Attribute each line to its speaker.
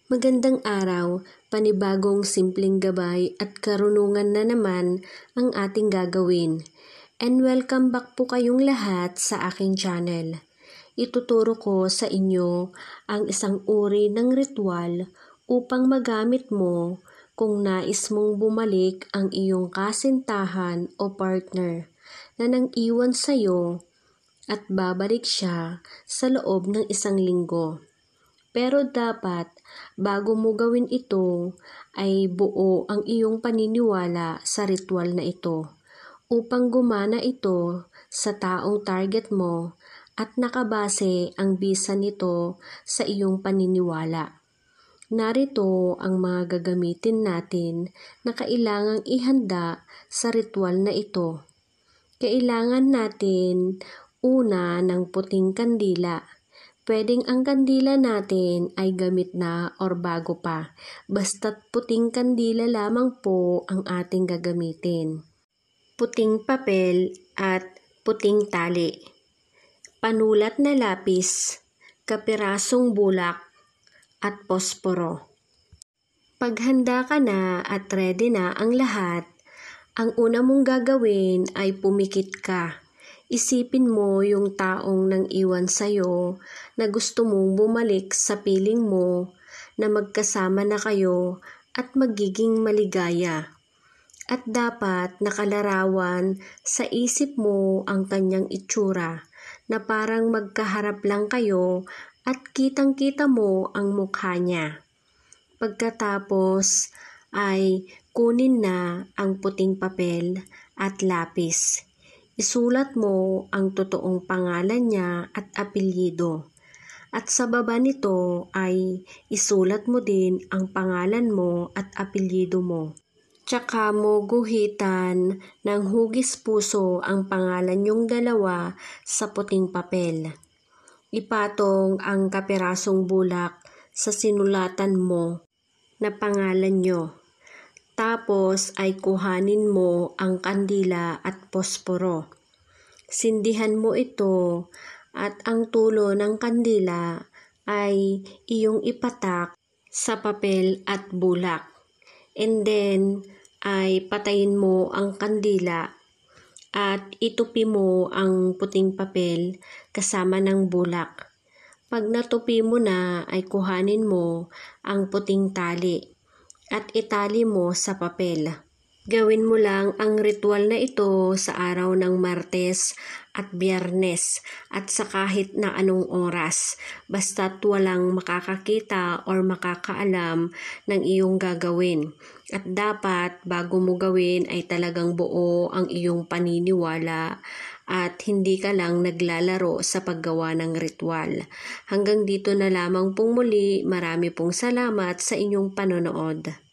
Speaker 1: Magandang araw, panibagong simpleng gabay at karunungan na naman ang ating gagawin. And welcome back po kayong lahat sa aking channel. Ituturo ko sa inyo ang isang uri ng ritual upang magamit mo kung nais mong bumalik ang iyong kasintahan o partner na nang iwan sa iyo at babalik siya sa loob ng 1 linggo. Pero dapat, bago mo gawin ito, ay buo ang iyong paniniwala sa ritual na ito upang gumana ito sa taong target mo at nakabase ang bisa nito sa iyong paniniwala. Narito ang mga gagamitin natin na kailangang ihanda sa ritual na ito. Kailangan natin una ng puting kandila. Pwedeng ang kandila natin ay gamit na or bago pa, basta't puting kandila lamang po ang ating gagamitin. Puting papel at puting tali. Panulat na lapis, kapirasong bulak, at posporo. Paghanda ka na at ready na ang lahat, ang una mong gagawin ay pumikit ka. Isipin mo yung taong nang iwan sa'yo na gusto mong bumalik sa piling mo na magkasama na kayo at magiging maligaya. At dapat nakalarawan sa isip mo ang kanyang itsura na parang magkaharap lang kayo at kitang-kita mo ang mukha niya. Pagkatapos ay kunin na ang puting papel at lapis. Isulat mo ang totoong pangalan niya at apelyido. At sa baba nito ay isulat mo din ang pangalan mo at apelyido mo. Tsaka mo guhitan ng hugis puso ang pangalan niyong dalawa sa puting papel. Ipatong ang kapirasong bulak sa sinulatan mo na pangalan niyo. Tapos ay kuhanin mo ang kandila at posporo. Sindihan mo ito at ang tulo ng kandila ay iyong ipatak sa papel at bulak. And then ay patayin mo ang kandila at itupi mo ang puting papel kasama ng bulak. Pag natupi mo na ay kuhanin mo ang puting tali at itali mo sa papel. Gawin mo lang ang ritual na ito sa araw ng Martes at Biyernes at sa kahit na anong oras, basta't walang makakakita or makakaalam ng iyong gagawin. At dapat bago mo gawin ay talagang buo ang iyong paniniwala at hindi ka lang naglalaro sa paggawa ng ritual. Hanggang dito na lamang pong muli, marami pong salamat sa inyong panonood.